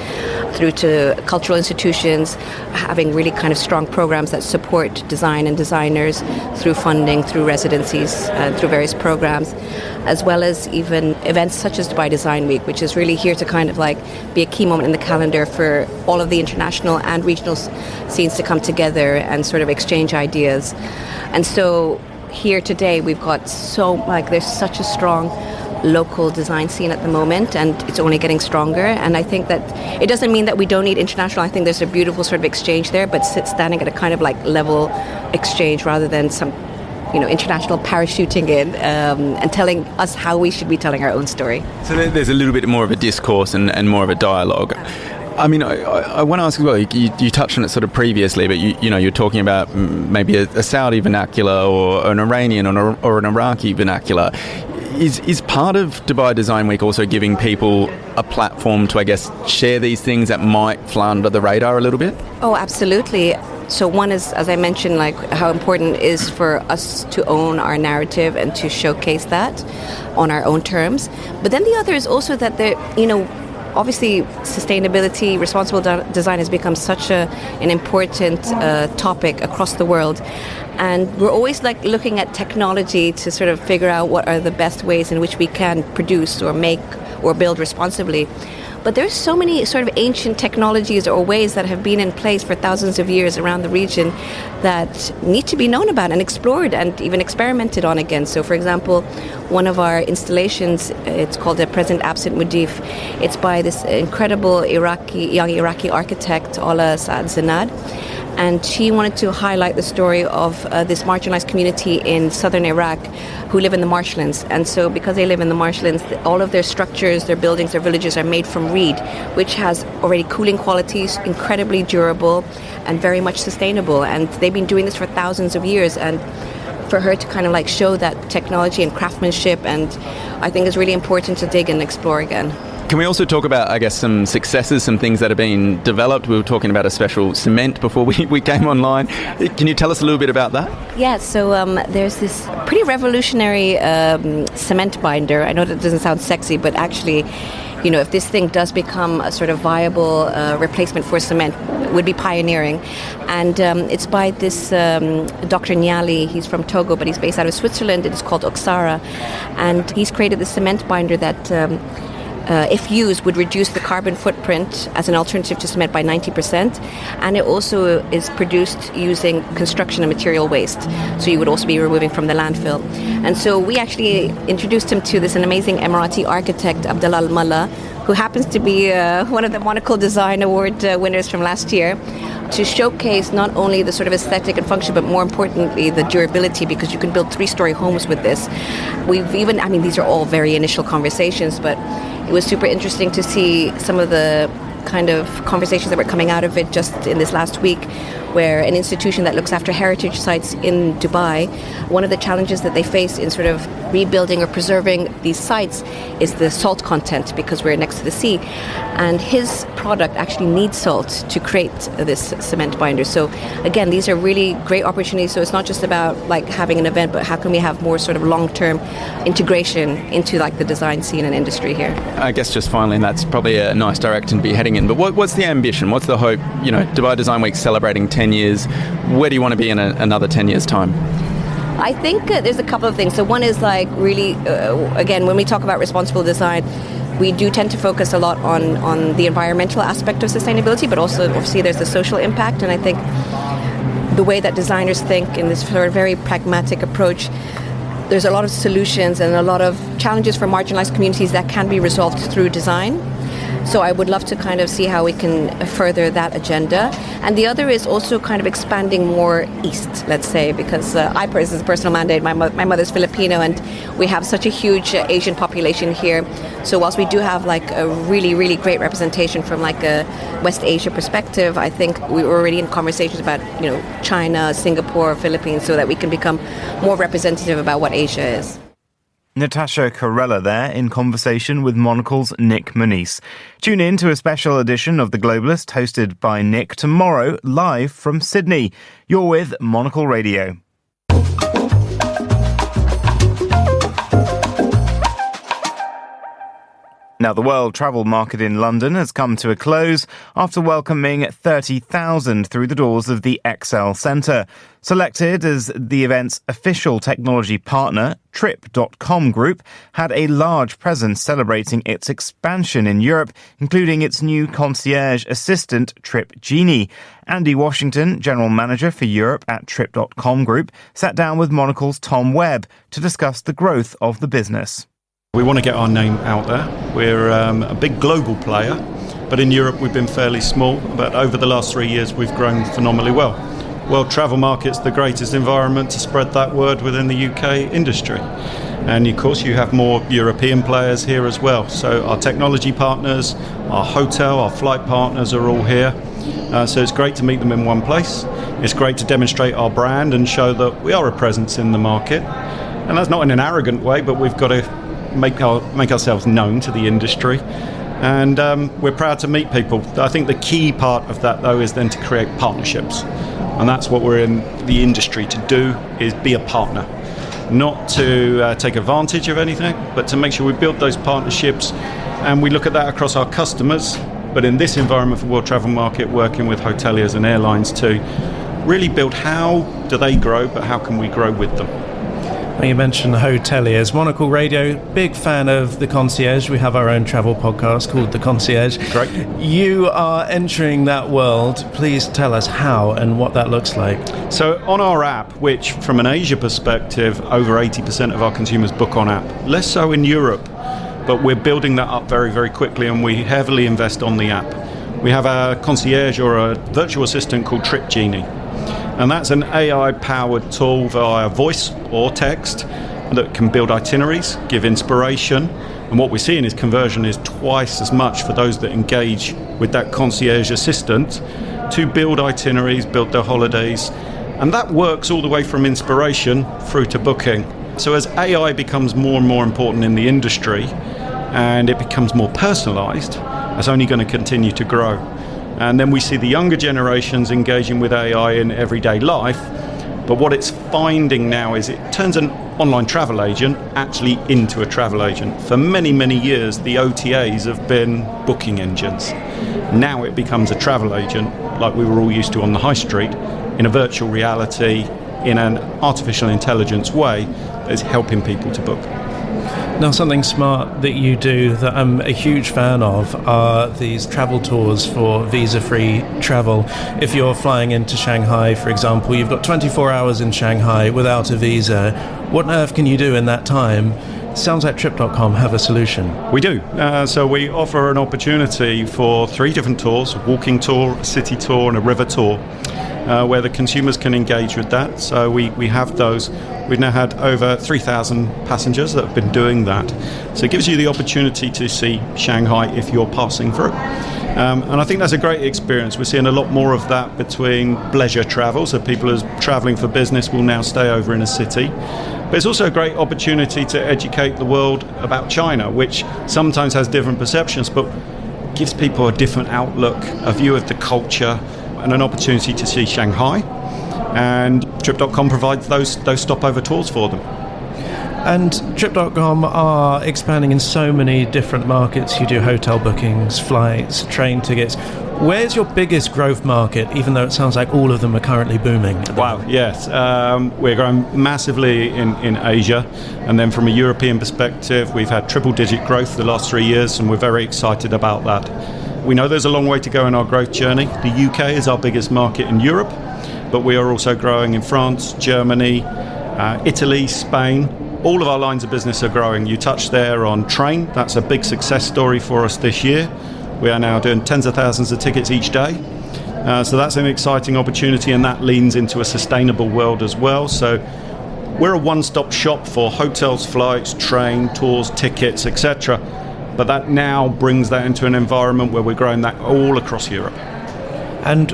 through to cultural institutions having really kind of strong programs that support design and designers through funding, through residencies, through various programs, as well as even events such as Dubai Design Week, which is really here to kind of like be a key moment in the calendar for all of the international and regional scenes to come together and sort of exchange ideas. And so here today we've got there's such a strong local design scene at the moment, and it's only getting stronger. And I think that it doesn't mean that we don't need international. I think there's a beautiful sort of exchange there, but standing at a kind of like level exchange rather than some international parachuting in and telling us how we should be telling our own story. So there's a little bit more of a discourse and more of a dialogue. I mean, I want to ask as well, you touched on it sort of previously, but you're talking about maybe a Saudi vernacular or an Iranian or an Iraqi vernacular. Is part of Dubai Design Week also giving people a platform to, I guess, share these things that might fly under the radar a little bit? Oh, absolutely. So one is, as I mentioned, like how important it is for us to own our narrative and to showcase that on our own terms. But then the other is also that obviously, sustainability, responsible design has become such an important topic across the world. And we're always like looking at technology to sort of figure out what are the best ways in which we can produce or make or build responsibly. But there's so many sort of ancient technologies or ways that have been in place for thousands of years around the region that need to be known about and explored and even experimented on again. So, for example, one of our installations, it's called the Present Absent Mudif. It's by this incredible young Iraqi architect, Ola Saad Zanad. And she wanted to highlight the story of this marginalized community in southern Iraq who live in the marshlands. And so because they live in the marshlands, all of their structures, their buildings, their villages are made from reed, which has already cooling qualities, incredibly durable and very much sustainable. And they've been doing this for thousands of years. And for her to kind of like show that technology and craftsmanship, and I think it's really important to dig and explore again. Can we also talk about, I guess, some successes, some things that have been developed? We were talking about a special cement before we came online. Can you tell us a little bit about that? Yeah, so there's this pretty revolutionary cement binder. I know that doesn't sound sexy, but actually, if this thing does become a sort of viable replacement for cement, it would be pioneering. And it's by this Dr. Nyali. He's from Togo, but he's based out of Switzerland. It's called Oxara. And he's created this cement binder that if used, would reduce the carbon footprint as an alternative to cement by 90%. And it also is produced using construction and material waste. So you would also be removing from the landfill. And so we actually introduced him to an amazing Emirati architect, Abdallah Al-Malla, who happens to be one of the Monocle Design Award winners from last year, to showcase not only the sort of aesthetic and function, but more importantly, the durability, because you can build 3-story homes with this. These are all very initial conversations, but it was super interesting to see some of the kind of conversations that were coming out of it just in this last week, where an institution that looks after heritage sites in Dubai, one of the challenges that they face in sort of rebuilding or preserving these sites is the salt content, because we're next to the sea. And his product actually needs salt to create this cement binder. So again, these are really great opportunities. So it's not just about like having an event, but how can we have more sort of long-term integration into like the design scene and industry here? I guess just finally, and that's probably a nice direction to be heading in, but what's the ambition? What's the hope? Dubai Design Week celebrating 10 years. Where do you want to be in another 10 years' time? I think there's a couple of things. So one is like really, again, when we talk about responsible design, we do tend to focus a lot on the environmental aspect of sustainability, but also obviously there's the social impact. And I think the way that designers think in this sort of very pragmatic approach, there's a lot of solutions and a lot of challenges for marginalized communities that can be resolved through design. So I would love to kind of see how we can further that agenda. And the other is also kind of expanding more east, let's say, because this is a personal mandate. My mother's Filipino, and we have such a huge Asian population here. So whilst we do have like a really, really great representation from like a West Asia perspective, I think we were already in conversations about, China, Singapore, Philippines, so that we can become more representative about what Asia is. Natasha Corella there in conversation with Monocle's Nick Moniz. Tune in to a special edition of The Globalist hosted by Nick tomorrow, live from Sydney. You're with Monocle Radio. Now, the World Travel Market in London has come to a close after welcoming 30,000 through the doors of the Excel Centre. Selected as the event's official technology partner, Trip.com Group had a large presence celebrating its expansion in Europe, including its new concierge assistant, Trip Genie. Andy Washington, General Manager for Europe at Trip.com Group, sat down with Monocle's Tom Webb to discuss the growth of the business. We want to get our name out there. We're a big global player, but in Europe we've been fairly small. But over the last 3 years we've grown phenomenally well. World Travel Market's the greatest environment to spread that word within the UK industry. And of course you have more European players here as well. So our technology partners, our hotel, our flight partners are all here. So it's great to meet them in one place. It's great to demonstrate our brand and show that we are a presence in the market. And that's not in an arrogant way, but we've got to make ourselves known to the industry, and we're proud to meet people. I think the key part of that though is then to create partnerships, and that's what we're in the industry to do, is be a partner, not to take advantage of anything, but to make sure we build those partnerships. And we look at that across our customers, but in this environment for World Travel Market, working with hoteliers and airlines to really build how do they grow, but how can we grow with them. You mentioned hoteliers. Monocle Radio, big fan of The Concierge. We have our own travel podcast called The Concierge. Great. You are entering that world. Please tell us how and what that looks like. So on our app, which from an Asia perspective, over 80% of our consumers book on app. Less so in Europe, but we're building that up very, very quickly, and we heavily invest on the app. We have a concierge or a virtual assistant called Trip Genie. And that's an AI-powered tool via voice or text that can build itineraries, give inspiration. And what we're seeing is conversion is twice as much for those that engage with that concierge assistant to build itineraries, build their holidays. And that works all the way from inspiration through to booking. So as AI becomes more and more important in the industry and it becomes more personalised, that's only going to continue to grow. And then we see the younger generations engaging with AI in everyday life. But what it's finding now is it turns an online travel agent actually into a travel agent. For many, many years, the OTAs have been booking engines. Now it becomes a travel agent, like we were all used to on the high street, in a virtual reality, in an artificial intelligence way that is helping people to book. Now, something smart that you do that I'm a huge fan of are these travel tours for visa-free travel. If you're flying into Shanghai, for example, you've got 24 hours in Shanghai without a visa. What on earth can you do in that time? Sounds like Trip.com have a solution. We do. So we offer an opportunity for 3 different tours, a walking tour, a city tour and a river tour, where the consumers can engage with that. So we have those. We've now had over 3,000 passengers that have been doing that. So it gives you the opportunity to see Shanghai if you're passing through. And I think that's a great experience. We're seeing a lot more of that between leisure travel. So people who are travelling for business will now stay over in a city. But it's also a great opportunity to educate the world about China, which sometimes has different perceptions, but gives people a different outlook, a view of the culture, and an opportunity to see Shanghai. And Trip.com provides those stopover tours for them. And Trip.com are expanding in so many different markets. You do hotel bookings, flights, train tickets. Where's your biggest growth market, even though it sounds like all of them are currently booming? Wow, yes. We're growing massively in Asia. And then from a European perspective, we've had triple-digit growth the last 3 years, and we're very excited about that. We know there's a long way to go in our growth journey. The UK is our biggest market in Europe, but we are also growing in France, Germany, Italy, Spain. All of our lines of business are growing. You touched there on train. That's a big success story for us this year. We are now doing tens of thousands of tickets each day. So that's an exciting opportunity, and that leans into a sustainable world as well. So we're a one-stop shop for hotels, flights, train, tours, tickets, etc. But that now brings that into an environment where we're growing that all across Europe. And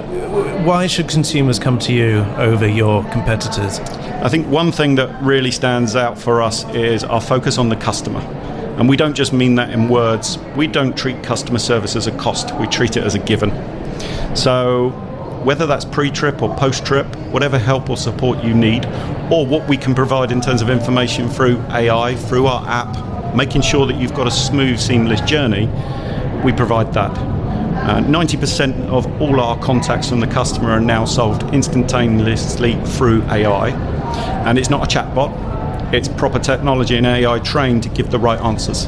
why should consumers come to you over your competitors? I think one thing that really stands out for us is our focus on the customer. And we don't just mean that in words. We don't treat customer service as a cost. We treat it as a given. So whether that's pre-trip or post-trip, whatever help or support you need, or what we can provide in terms of information through AI, through our app, making sure that you've got a smooth, seamless journey, we provide that. 90% of all our contacts from the customer are now solved instantaneously through AI. And it's not a chatbot. It's proper technology and AI trained to give the right answers.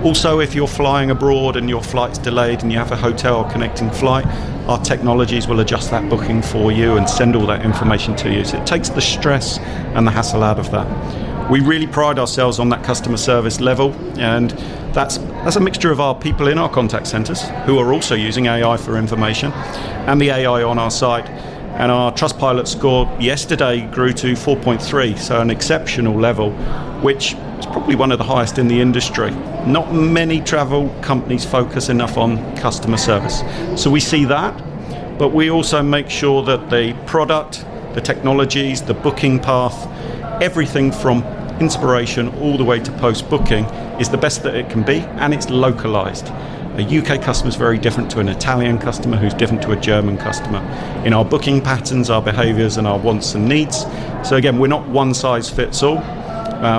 Also, if you're flying abroad and your flight's delayed and you have a hotel or connecting flight, our technologies will adjust that booking for you and send all that information to you. So it takes the stress and the hassle out of that. We really pride ourselves on that customer service level, and that's a mixture of our people in our contact centres who are also using AI for information, and the AI on our site. And our Trustpilot score yesterday grew to 4.3, so an exceptional level, which is probably one of the highest in the industry. Not many travel companies focus enough on customer service. So we see that, but we also make sure that the product, the technologies, the booking path, everything from inspiration all the way to post-booking is the best that it can be, and it's localized. A UK customer is very different to an Italian customer who's different to a German customer in our booking patterns, our behaviours and our wants and needs. So again, we're not one size fits all.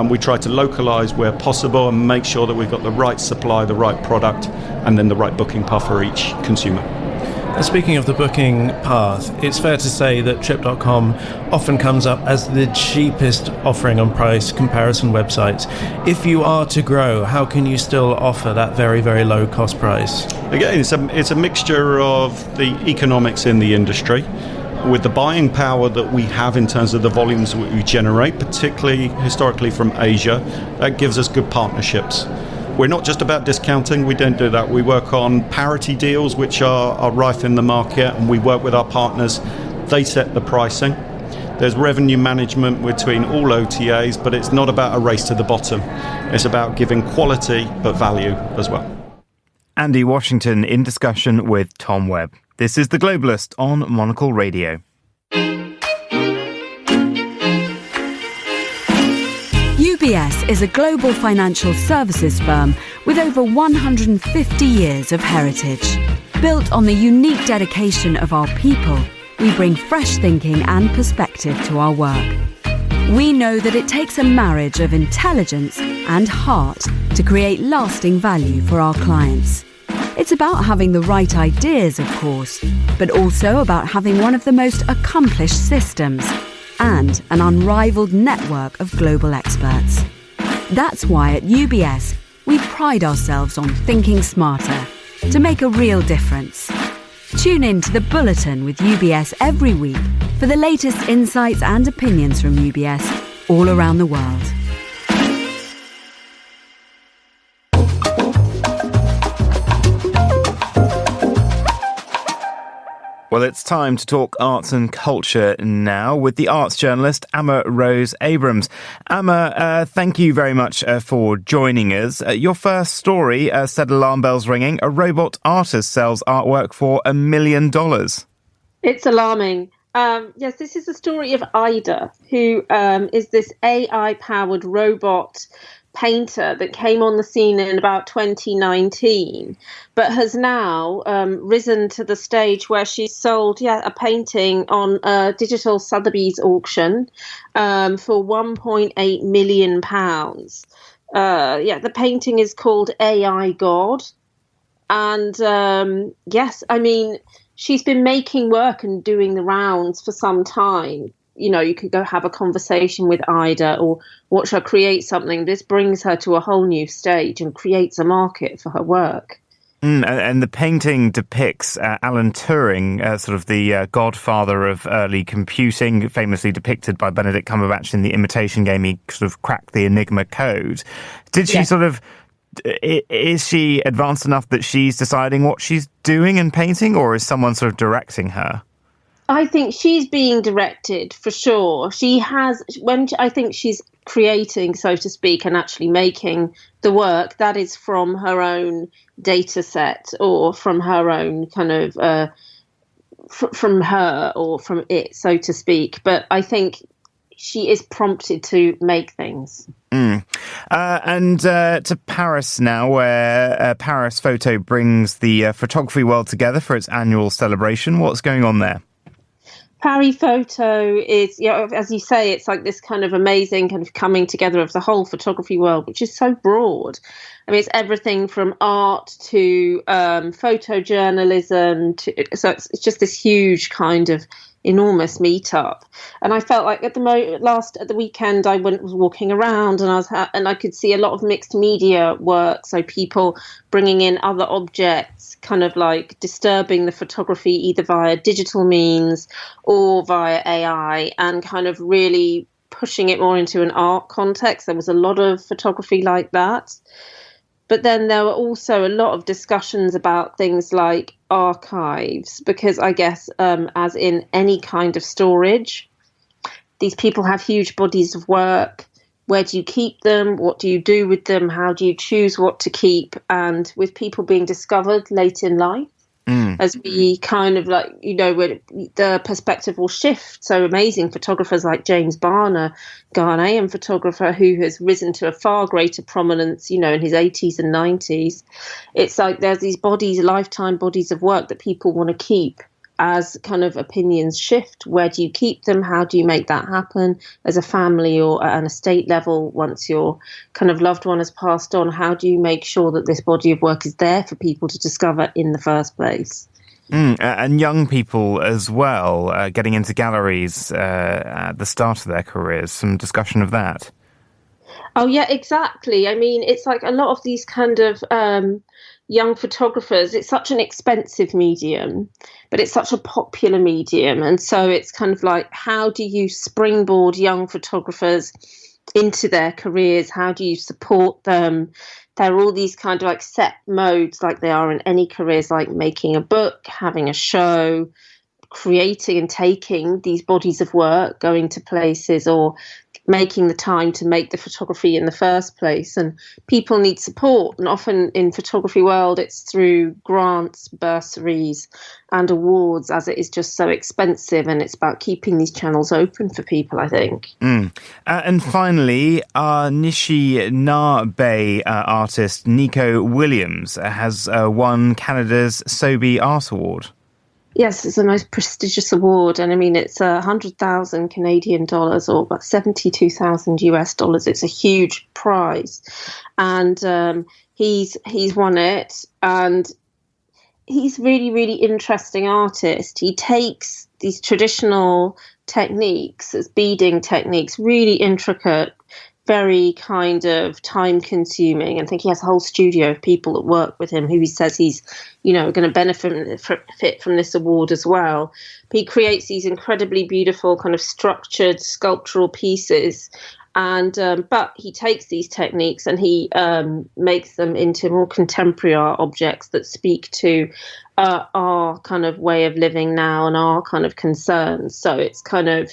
We try to localise where possible and make sure that we've got the right supply, the right product, and then the right booking path for each consumer. Speaking of the booking path, it's fair to say that Trip.com often comes up as the cheapest offering on price comparison websites. If you are to grow, how can you still offer that very, very low cost price? Again, it's a mixture of the economics in the industry with the buying power that we have in terms of the volumes that we generate, particularly historically from Asia. That gives us good partnerships. We're not just about discounting, we don't do that. We work on parity deals, which are rife in the market, and we work with our partners. They set the pricing. There's revenue management between all OTAs, but it's not about a race to the bottom. It's about giving quality, but value as well. Andy Washington in discussion with Tom Webb. This is The Globalist on Monocle Radio. UBS is a global financial services firm with over 150 years of heritage. Built on the unique dedication of our people, we bring fresh thinking and perspective to our work. We know that it takes a marriage of intelligence and heart to create lasting value for our clients. It's about having the right ideas, of course, but also about having one of the most accomplished systems and an unrivaled network of global experts. That's why at UBS, we pride ourselves on thinking smarter to make a real difference. Tune in to The Bulletin with UBS every week for the latest insights and opinions from UBS all around the world. Well, it's time to talk arts and culture now with the arts journalist Amma Rose Abrams. Amma, thank you very much for joining us. Your first story set alarm bells ringing. A robot artist sells artwork for $1 million. It's alarming. Yes, this is the story of Ida, who is this AI-powered robot painter that came on the scene in about 2019, but has now risen to the stage where she's sold a painting on a digital Sotheby's auction for £1.8 million. The painting is called AI God. And yes, I mean, she's been making work and doing the rounds for some time. You know, you could go have a conversation with Ida or watch her create something. This brings her to a whole new stage and creates a market for her work. And the painting depicts Alan Turing, sort of the godfather of early computing, famously depicted by Benedict Cumberbatch in The Imitation Game. He sort of cracked the Enigma code. Did she is she advanced enough that she's deciding what she's doing and painting, or is someone sort of directing her? I think she's being directed for sure. I think she's creating, so to speak, and actually making the work that is from her own data set or from her own kind of from her or from it, so to speak. But I think she is prompted to make things. And to Paris now, where Paris Photo brings the photography world together for its annual celebration. What's going on there? Paris Photo is, as you say, it's like this kind of amazing kind of coming together of the whole photography world, which is so broad. I mean, it's everything from art to photojournalism. So it's just this huge kind of enormous meetup. And I felt like at the weekend I was walking around and I could see a lot of mixed media work. So people bringing in other objects, kind of like disturbing the photography either via digital means or via AI, and kind of really pushing it more into an art context. There was a lot of photography like that. But then there were also a lot of discussions about things like archives, because I guess as in any kind of storage, these people have huge bodies of work. Where do you keep them? What do you do with them? How do you choose what to keep? And with people being discovered late in life, as we kind of like, where the perspective will shift. So amazing photographers like James Barner, Ghanaian photographer who has risen to a far greater prominence, in his 80s and 90s. It's like there's these lifetime bodies of work that people want to keep. As kind of opinions shift, where do you keep them? How do you make that happen as a family or at an estate level? Once your kind of loved one has passed on, how do you make sure that this body of work is there for people to discover in the first place? And young people as well, getting into galleries at the start of their careers. Some discussion of that. Oh, yeah, exactly. I mean, it's like a lot of these kind of young photographers, it's such an expensive medium, but it's such a popular medium. And so it's kind of like, how do you springboard young photographers into their careers? How do you support them? There are all these kind of like set modes like they are in any careers, like making a book, having a show, creating and taking these bodies of work, going to places or making the time to make the photography in the first place. And people need support. And often in photography world, it's through grants, bursaries and awards, as it is just so expensive. And it's about keeping these channels open for people, I think. And finally, Anishinaabe artist Nico Williams has won Canada's Sobey Art Award. Yes, it's the most prestigious award, and I mean it's 100,000 Canadian dollars or about 72,000 US dollars. It's a huge prize, and he's won it, and he's really, really interesting artist. He takes these traditional techniques, as beading techniques, really intricate, very kind of time consuming. I think he has a whole studio of people that work with him who he says he's, going to benefit from this award as well. But he creates these incredibly beautiful kind of structured sculptural pieces. And but he takes these techniques and he makes them into more contemporary art objects that speak to our kind of way of living now and our kind of concerns. So it's kind of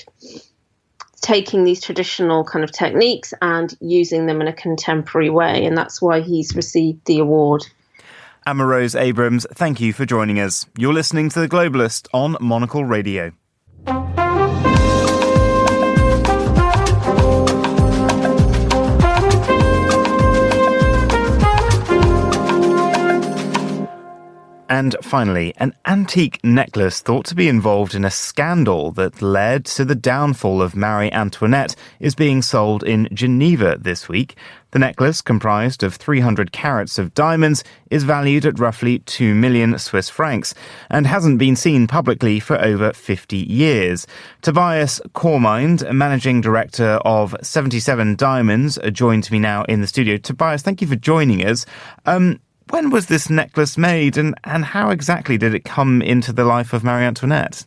taking these traditional kind of techniques and using them in a contemporary way. And that's why he's received the award. Amarose Abrams, thank you for joining us. You're listening to The Globalist on Monocle Radio. And finally, an antique necklace thought to be involved in a scandal that led to the downfall of Marie Antoinette is being sold in Geneva this week. The necklace, comprised of 300 carats of diamonds, is valued at roughly 2 million Swiss francs and hasn't been seen publicly for over 50 years. Tobias Cormind, Managing Director of 77 Diamonds, joins me now in the studio. Tobias, thank you for joining us. When was this necklace made and how exactly did it come into the life of Marie Antoinette?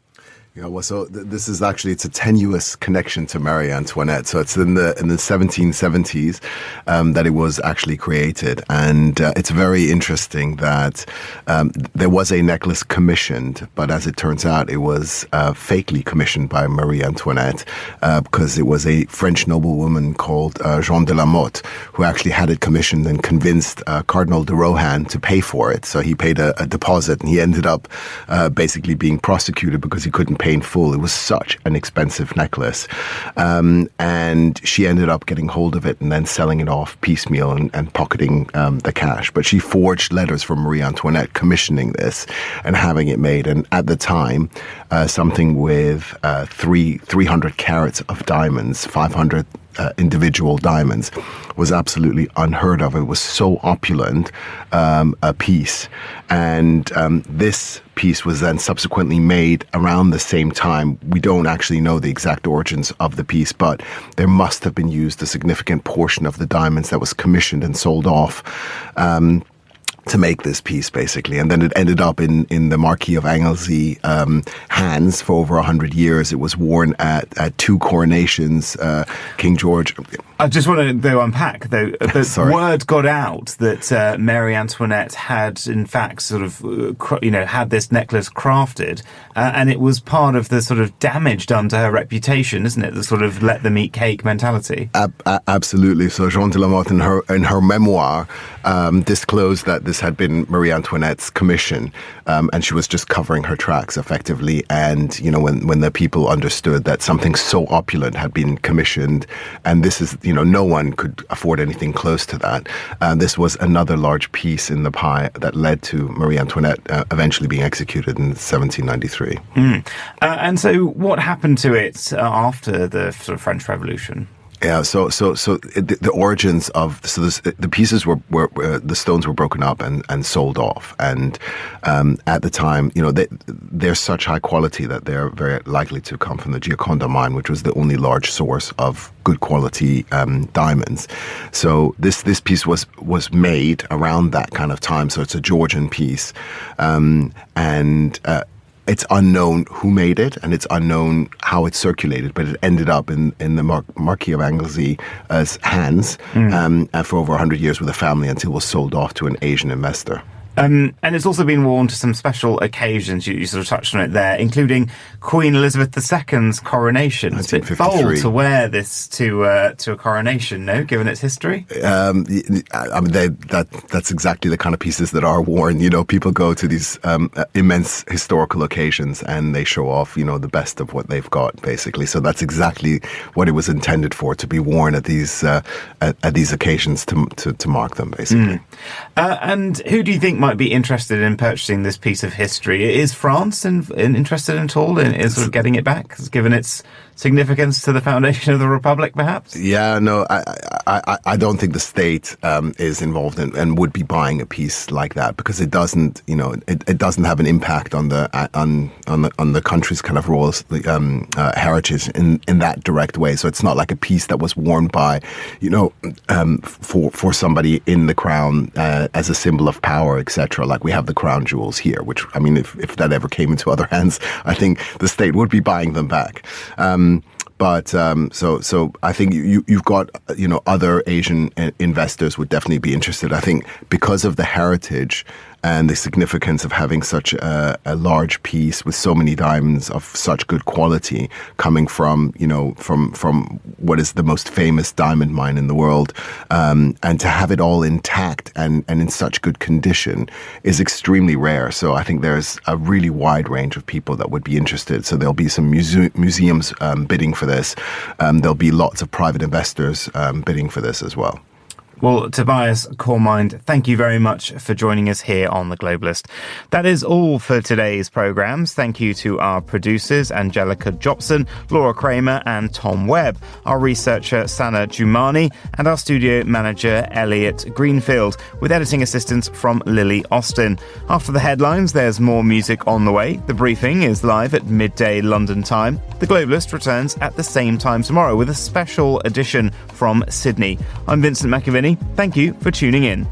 Yeah, well, so this is actually, it's a tenuous connection to Marie Antoinette. So it's in the 1770s that it was actually created. And it's very interesting that there was a necklace commissioned, but as it turns out, it was fakely commissioned by Marie Antoinette because it was a French noblewoman called Jeanne de la Motte who actually had it commissioned and convinced Cardinal de Rohan to pay for it. So he paid a deposit and he ended up basically being prosecuted because he couldn't pay in full. It was such an expensive necklace. And she ended up getting hold of it and then selling it off piecemeal and pocketing the cash. But she forged letters from Marie Antoinette commissioning this and having it made. And at the time, something with 300 carats of diamonds, 500 individual diamonds was absolutely unheard of. It was so opulent a piece. And this piece was then subsequently made around the same time. We don't actually know the exact origins of the piece, but there must have been used a significant portion of the diamonds that was commissioned and sold off to make this piece, basically. And then it ended up in the Marquis of Anglesey hands for over 100 years. It was worn at two coronations, King George. I just want to, though, unpack, though, the word got out that Marie Antoinette had, in fact, sort of, had this necklace crafted, and it was part of the sort of damage done to her reputation, isn't it? The sort of let them eat cake mentality. Absolutely. So Jeanne de la Motte, in her memoir, disclosed that this had been Marie Antoinette's commission, and she was just covering her tracks effectively. And, when the people understood that something so opulent had been commissioned, and this is, no one could afford anything close to that. This was another large piece in the pie that led to Marie Antoinette eventually being executed in 1793. And so what happened to it after the sort of French Revolution? Yeah, so the origins of the pieces were the stones were broken up and sold off, and at the time, they're such high quality that they're very likely to come from the Gioconda mine, which was the only large source of good quality diamonds. So this piece was made around that kind of time. So it's a Georgian piece, and it's unknown who made it, and it's unknown how it circulated, but it ended up in the Marquis of Anglesey's hands for over 100 years with a family until it was sold off to an Asian investor. And it's also been worn to some special occasions. You sort of touched on it there, including Queen Elizabeth II's coronation. It's a bit bold to wear this to a coronation, no? Given its history. That's exactly the kind of pieces that are worn. People go to these immense historical occasions and they show off, the best of what they've got, basically. So that's exactly what it was intended for, to be worn at these occasions to mark them, basically. And who do you think might be interested in purchasing this piece of history? Is France interested at all in sort of getting it back, given its significance to the foundation of the Republic, perhaps? Yeah, no, I don't think the state is involved and would be buying a piece like that, because it doesn't, it doesn't have an impact on the country's kind of royal heritage in that direct way. So it's not like a piece that was worn by, for somebody in the crown as a symbol of power, etc. Like we have the crown jewels here, which, I mean, if that ever came into other hands, I think the state would be buying them back. But so I think you've got other Asian investors would definitely be interested. I think because of the heritage and the significance of having such a large piece with so many diamonds of such good quality coming from from what is the most famous diamond mine in the world, and to have it all intact and in such good condition is extremely rare. So I think there's a really wide range of people that would be interested. So there'll be some museums bidding for this. There'll be lots of private investors bidding for this as well. Well, Tobias Cormind, thank you very much for joining us here on The Globalist. That is all for today's programmes. Thank you to our producers, Angelica Jobson, Laura Kramer and Tom Webb, our researcher, Sana Jumani, and our studio manager, Elliot Greenfield, with editing assistance from Lily Austin. After the headlines, there's more music on the way. The briefing is live at midday London time. The Globalist returns at the same time tomorrow with a special edition from Sydney. I'm Vincent McAviney. Thank you for tuning in.